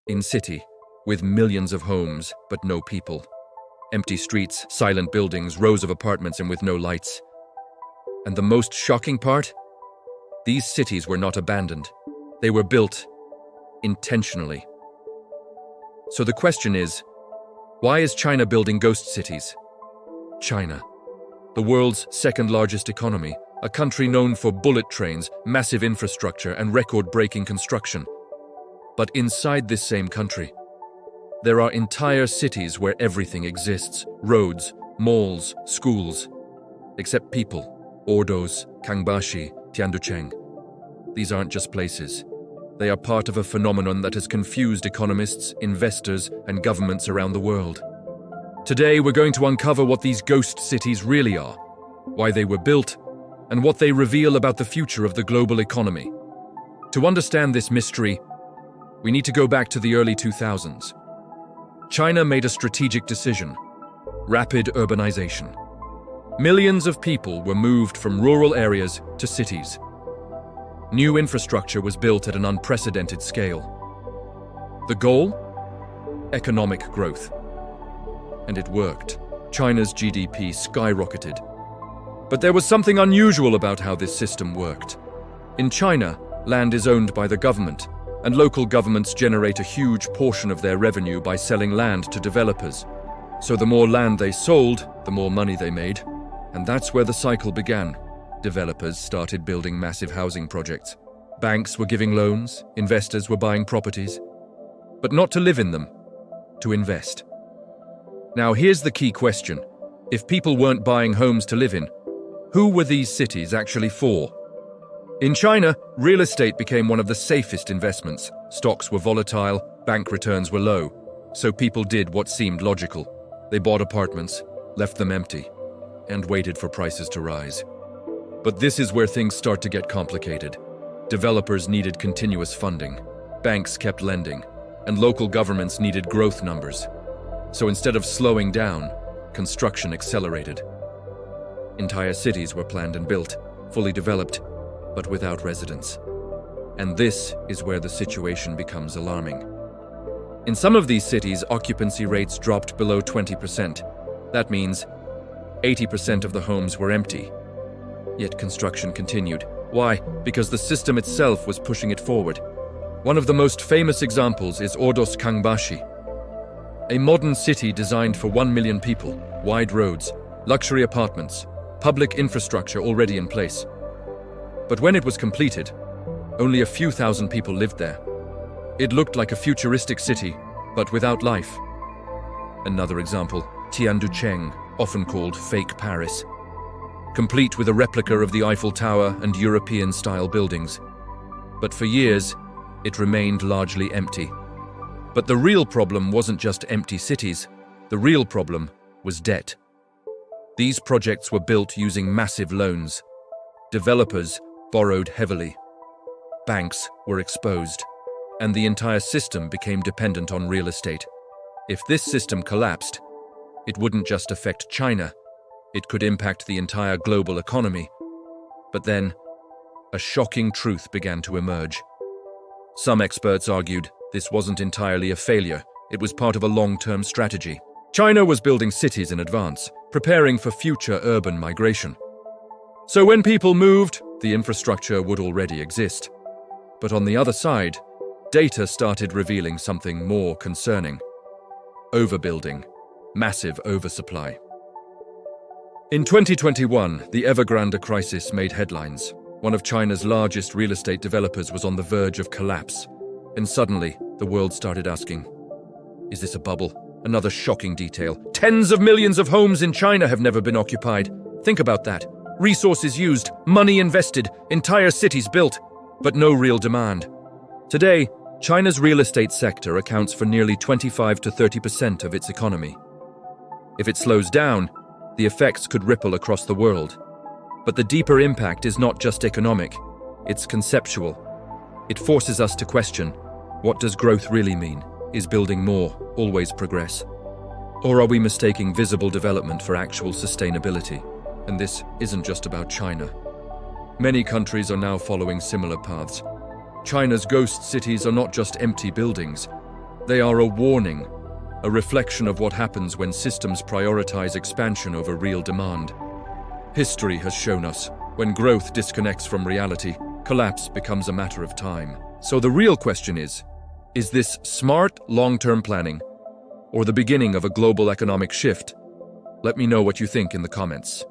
In city, with millions of homes, but no people. Empty streets, silent buildings, rows of apartments, and with no lights. And the most shocking part? These cities were not abandoned. They were built intentionally. So the question is, why is China building ghost cities? China, the world's second largest economy, a country known for bullet trains, massive infrastructure, and record-breaking construction. But inside this same country, there are entire cities where everything exists: roads, malls, schools. Except people: Ordos, Kangbashi, Tianducheng. These aren't just places. They are part of a phenomenon that has confused economists, investors, and governments around the world. Today, we're going to uncover what these ghost cities really are, why they were built, and what they reveal about the future of the global economy. To understand this mystery, we need to go back to the early 2000s. China made a strategic decision: rapid urbanization. Millions of people were moved from rural areas to cities. New infrastructure was built at an unprecedented scale. The goal? Economic growth. And it worked. China's GDP skyrocketed. But there was something unusual about how this system worked. In China, land is owned by the government, and local governments generate a huge portion of their revenue by selling land to developers. So the more land they sold, the more money they made. And that's where the cycle began. Developers started building massive housing projects. Banks were giving loans, investors were buying properties. But not to live in them, to invest. Now here's the key question. If people weren't buying homes to live in, who were these cities actually for? In China, real estate became one of the safest investments. Stocks were volatile, bank returns were low, so people did what seemed logical. They bought apartments, left them empty, and waited for prices to rise. But this is where things start to get complicated. Developers needed continuous funding, banks kept lending, and local governments needed growth numbers. So instead of slowing down, construction accelerated. Entire cities were planned and built, fully developed, but without residents. And this is where the situation becomes alarming. In some of these cities, occupancy rates dropped below 20%. That means 80% of the homes were empty. Yet construction continued. Why? Because the system itself was pushing it forward. One of the most famous examples is Ordos Kangbashi, a modern city designed for 1 million people, wide roads, luxury apartments, public infrastructure already in place. But when it was completed, only a few thousand people lived there. It looked like a futuristic city, but without life. Another example, Tianducheng, often called Fake Paris, complete with a replica of the Eiffel Tower and European-style buildings. But for years, it remained largely empty. But the real problem wasn't just empty cities. The real problem was debt. These projects were built using massive loans. Developers borrowed heavily. Banks were exposed, and the entire system became dependent on real estate. If this system collapsed, it wouldn't just affect China. It could impact the entire global economy. But then, a shocking truth began to emerge. Some experts argued this wasn't entirely a failure. It was part of a long-term strategy. China was building cities in advance, preparing for future urban migration. So when people moved, the infrastructure would already exist. But on the other side, data started revealing something more concerning. Overbuilding, massive oversupply. In 2021, the Evergrande crisis made headlines. One of China's largest real estate developers was on the verge of collapse. And suddenly, the world started asking, is this a bubble? Another shocking detail. Tens of millions of homes in China have never been occupied. Think about that. Resources used, money invested, entire cities built, but no real demand. Today, China's real estate sector accounts for nearly 25 to 30% of its economy. If it slows down, the effects could ripple across the world. But the deeper impact is not just economic, it's conceptual. It forces us to question, what does growth really mean? Is building more always progress? Or are we mistaking visible development for actual sustainability? And this isn't just about China. Many countries are now following similar paths. China's ghost cities are not just empty buildings. They are a warning, a reflection of what happens when systems prioritize expansion over real demand. History has shown us, when growth disconnects from reality, collapse becomes a matter of time. So the real question is this smart, long-term planning, or the beginning of a global economic shift? Let me know what you think in the comments.